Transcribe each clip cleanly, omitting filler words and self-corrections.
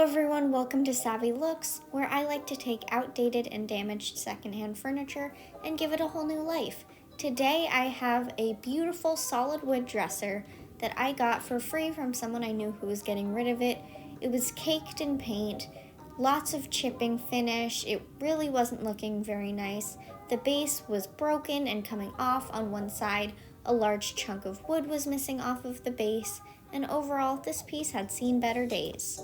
everyone, welcome to Savvy Looks, where I like to take outdated and damaged secondhand furniture and give it a whole new life. Today I have a beautiful solid wood dresser that I got for free from someone I knew who was getting rid of it. It was caked in paint, lots of chipping finish. It really wasn't looking very nice. The base was broken and coming off on one side. A large chunk of wood was missing off of the base, and overall this piece had seen better days.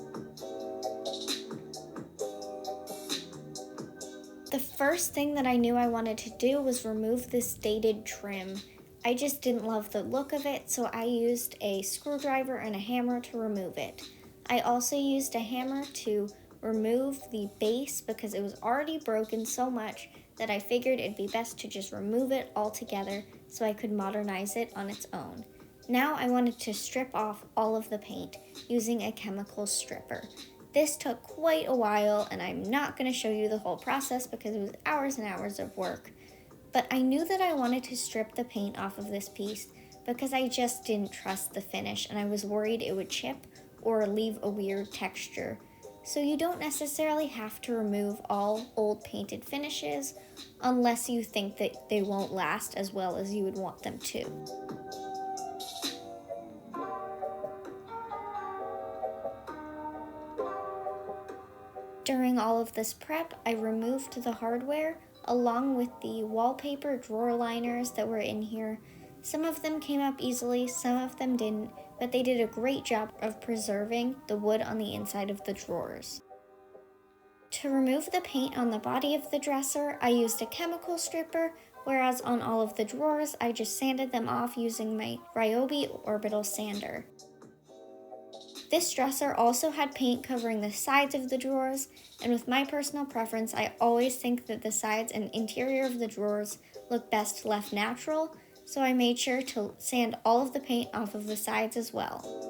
The first thing that I knew I wanted to do was remove this dated trim. I just didn't love the look of it, so I used a screwdriver and a hammer to remove it. I also used a hammer to remove the base because it was already broken so much that I figured it'd be best to just remove it altogether so I could modernize it on its own. Now I wanted to strip off all of the paint using a chemical stripper. This took quite a while, and I'm not going to show you the whole process because it was hours and hours of work. But I knew that I wanted to strip the paint off of this piece because I just didn't trust the finish and I was worried it would chip or leave a weird texture. So you don't necessarily have to remove all old painted finishes unless you think that they won't last as well as you would want them to. During all of this prep, I removed the hardware along with the wallpaper drawer liners that were in here. Some of them came up easily, some of them didn't, but they did a great job of preserving the wood on the inside of the drawers. To remove the paint on the body of the dresser, I used a chemical stripper, whereas on all of the drawers, I just sanded them off using my Ryobi orbital sander. This dresser also had paint covering the sides of the drawers, and with my personal preference, I always think that the sides and interior of the drawers look best left natural, so I made sure to sand all of the paint off of the sides as well.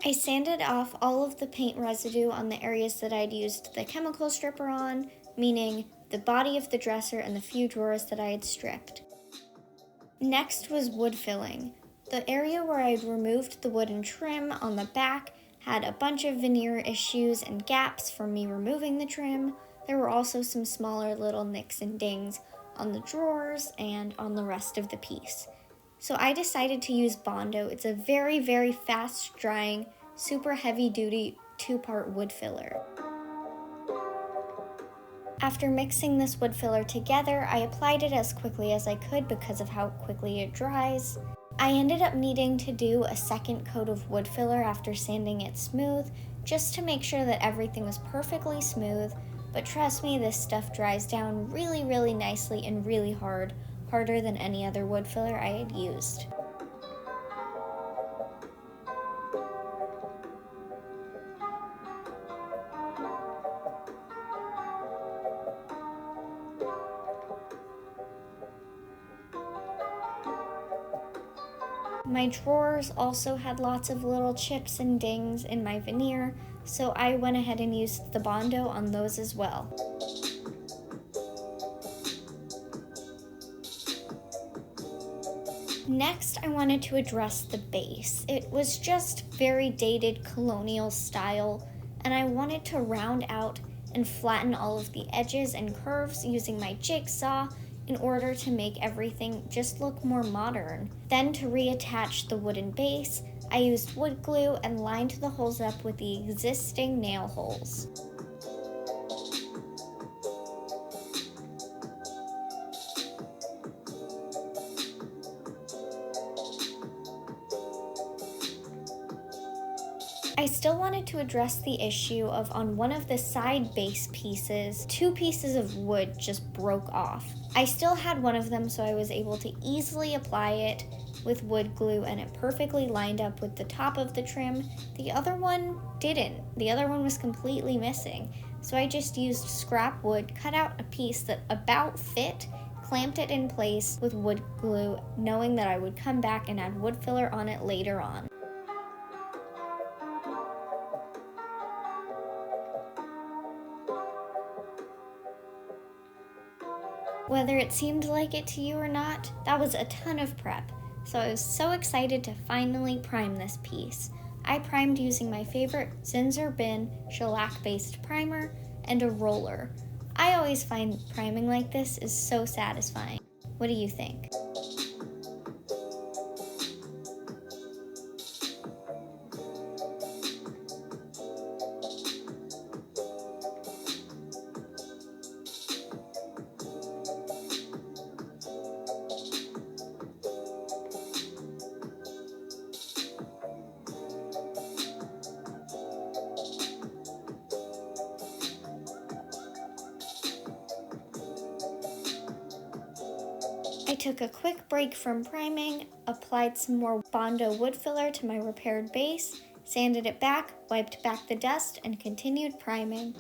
I sanded off all of the paint residue on the areas that I'd used the chemical stripper on, meaning the body of the dresser and the few drawers that I had stripped. Next was wood filling. The area where I'd removed the wooden trim on the back had a bunch of veneer issues and gaps from me removing the trim. There were also some smaller little nicks and dings on the drawers and on the rest of the piece. So I decided to use Bondo. It's a very, very fast drying, super heavy duty 2-part wood filler. After mixing this wood filler together, I applied it as quickly as I could because of how quickly it dries. I ended up needing to do a second coat of wood filler after sanding it smooth, just to make sure that everything was perfectly smooth, but trust me, this stuff dries down really, really nicely and really hard. Harder than any other wood filler I had used. My drawers also had lots of little chips and dings in my veneer, so I went ahead and used the Bondo on those as well. Next, I wanted to address the base. It was just very dated colonial style, and I wanted to round out and flatten all of the edges and curves using my jigsaw in order to make everything just look more modern. Then to reattach the wooden base, I used wood glue and lined the holes up with the existing nail holes. I still wanted to address the issue of on one of the side base pieces, 2 pieces of wood just broke off. I still had one of them, so I was able to easily apply it with wood glue and it perfectly lined up with the top of the trim. The other one didn't. The other one was completely missing. so I just used scrap wood, cut out a piece that about fit, clamped it in place with wood glue, knowing that I would come back and add wood filler on it later on. Whether it seemed like it to you or not, that was a ton of prep, so I was so excited to finally prime this piece. I primed using my favorite Zinsser Bin shellac-based primer and a roller. I always find priming like this is so satisfying. What do you think? I took a quick break from priming, applied some more Bondo wood filler to my repaired base, sanded it back, wiped back the dust, and continued priming.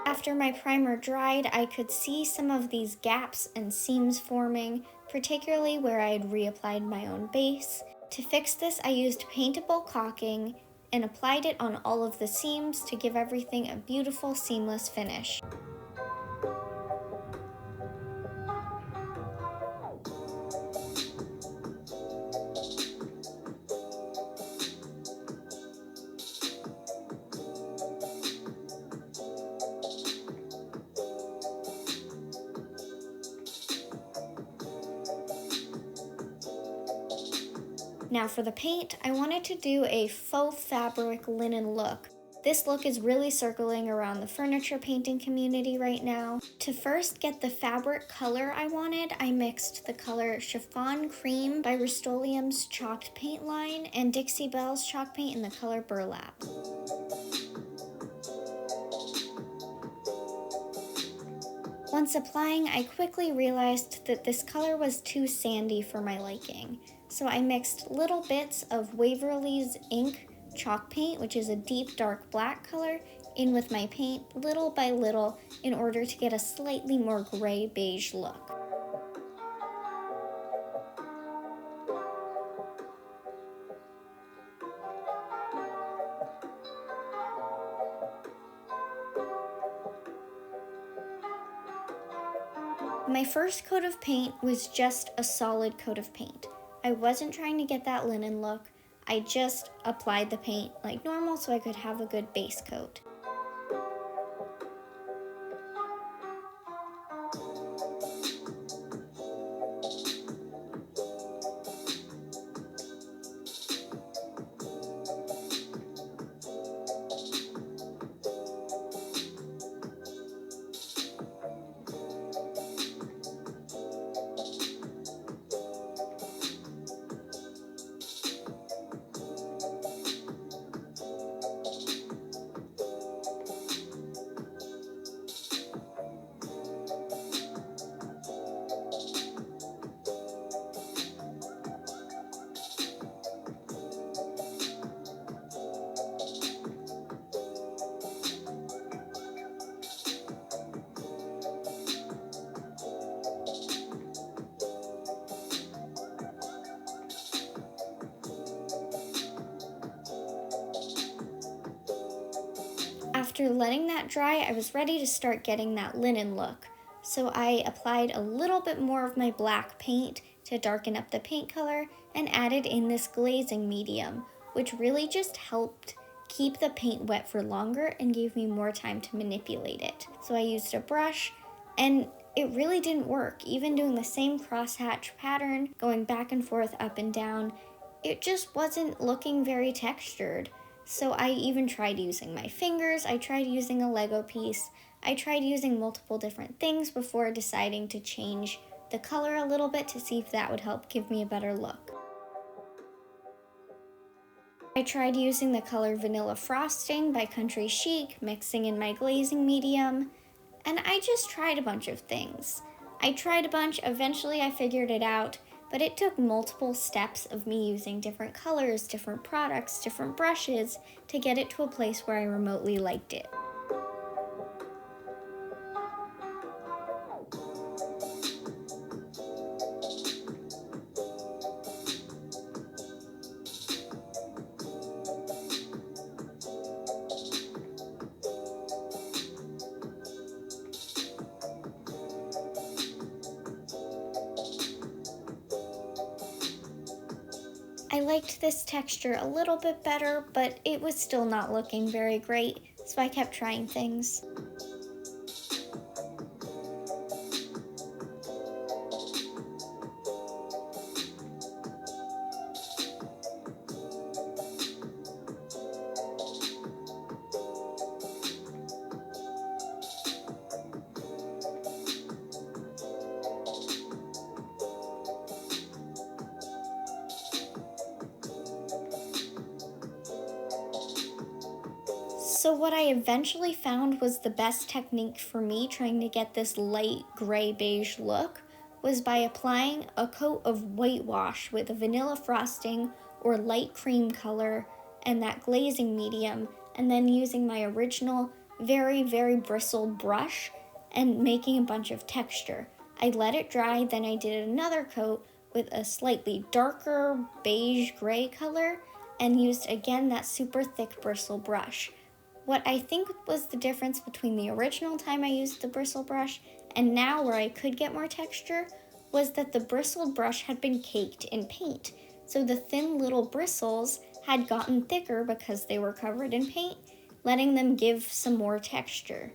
After my primer dried, I could see some of these gaps and seams forming, particularly where I had reapplied my own base. To fix this, I used paintable caulking and applied it on all of the seams to give everything a beautiful seamless finish. Now for the paint, I wanted to do a faux fabric linen look. This look is really circling around the furniture painting community right now. To first get the fabric color I wanted, I mixed the color Chiffon Cream by Rust-Oleum's chalked paint line and Dixie Belle's chalk paint in the color Burlap. Once applying, I quickly realized that this color was too sandy for my liking. So I mixed little bits of Waverley's ink chalk paint, which is a deep dark black color, in with my paint little by little in order to get a slightly more gray beige look. My first coat of paint was just a solid coat of paint. I wasn't trying to get that linen look. I just applied the paint like normal so I could have a good base coat. After letting that dry, I was ready to start getting that linen look. So I applied a little bit more of my black paint to darken up the paint color and added in this glazing medium, which really just helped keep the paint wet for longer and gave me more time to manipulate it. So I used a brush and it really didn't work. Even doing the same crosshatch pattern, going back and forth, up and down, it just wasn't looking very textured. So I even tried using my fingers, I tried using a Lego piece, I tried using multiple different things before deciding to change the color a little bit to see if that would help give me a better look. I tried using the color Vanilla Frosting by Country Chic, mixing in my glazing medium, and I just tried a bunch of things. I tried a bunch, eventually I figured it out, but it took multiple steps of me using different colors, different products, different brushes to get it to a place where I remotely liked it. I liked this texture a little bit better, but it was still not looking very great, so I kept trying things. So what I eventually found was the best technique for me trying to get this light gray beige look was by applying a coat of whitewash with a vanilla frosting or light cream color and that glazing medium, and then using my original very bristled brush and making a bunch of texture. I let it dry, then I did another coat with a slightly darker beige gray color and used again that super thick bristle brush. What I think was the difference between the original time I used the bristle brush and now where I could get more texture was that the bristled brush had been caked in paint. So the thin little bristles had gotten thicker because they were covered in paint, letting them give some more texture.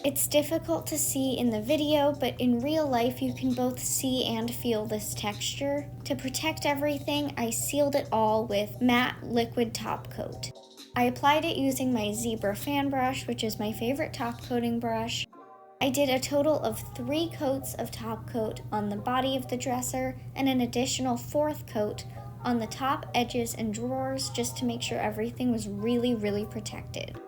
It's difficult to see in the video, but in real life you can both see and feel this texture. To protect everything, I sealed it all with matte liquid top coat. I applied it using my Zibra Fan Brush, which is my favorite top coating brush. I did a total of 3 coats of top coat on the body of the dresser and an additional 4th coat on the top edges and drawers just to make sure everything was really protected.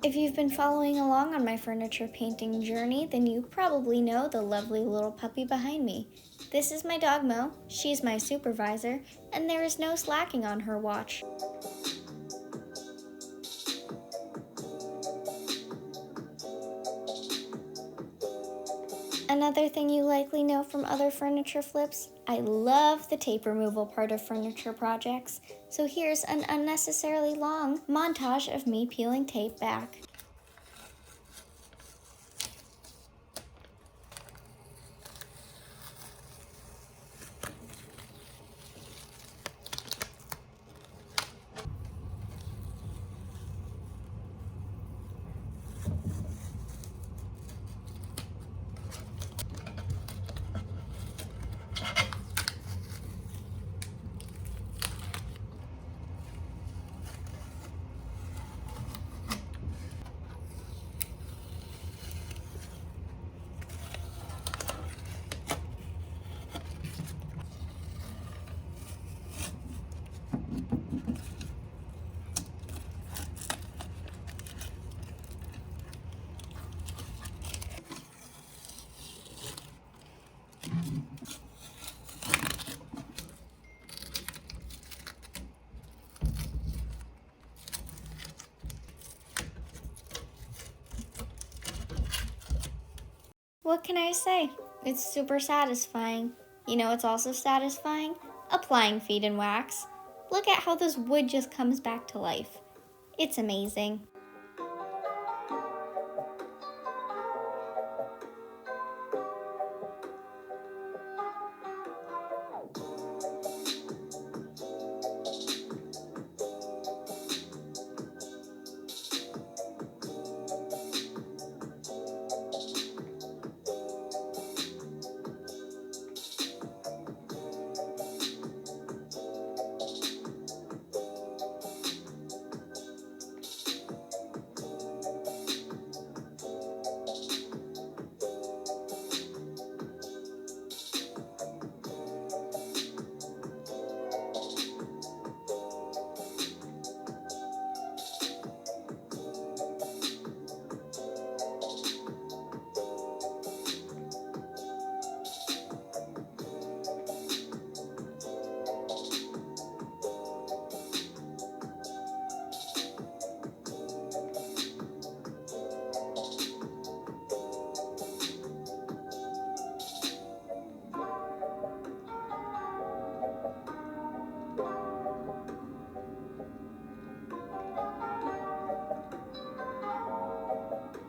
If you've been following along on my furniture painting journey, then you probably know the lovely little puppy behind me. This is my dog Mo, she's my supervisor, and there is no slacking on her watch. Another thing you likely know from other furniture flips, I love the tape removal part of furniture projects, so here's an unnecessarily long montage of me peeling tape back. What can I say? It's super satisfying. You know what's also satisfying? Applying feed and wax. Look at how this wood just comes back to life. It's amazing.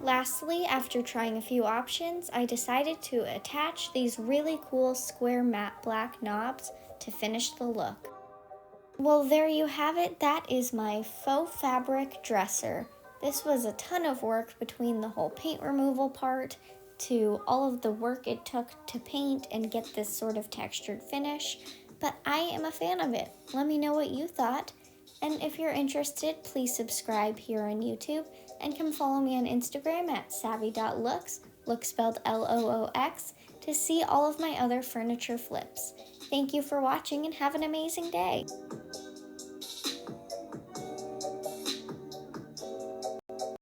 Lastly, after trying a few options, I decided to attach these really cool square matte black knobs to finish the look. Well, there you have it. That is my faux fabric dresser. This was a ton of work between the whole paint removal part to all of the work it took to paint and get this sort of textured finish, but I am a fan of it. Let me know what you thought. And if you're interested, please subscribe here on YouTube and come follow me on Instagram at savvy.looks, look spelled Loox, to see all of my other furniture flips. Thank you for watching and have an amazing day.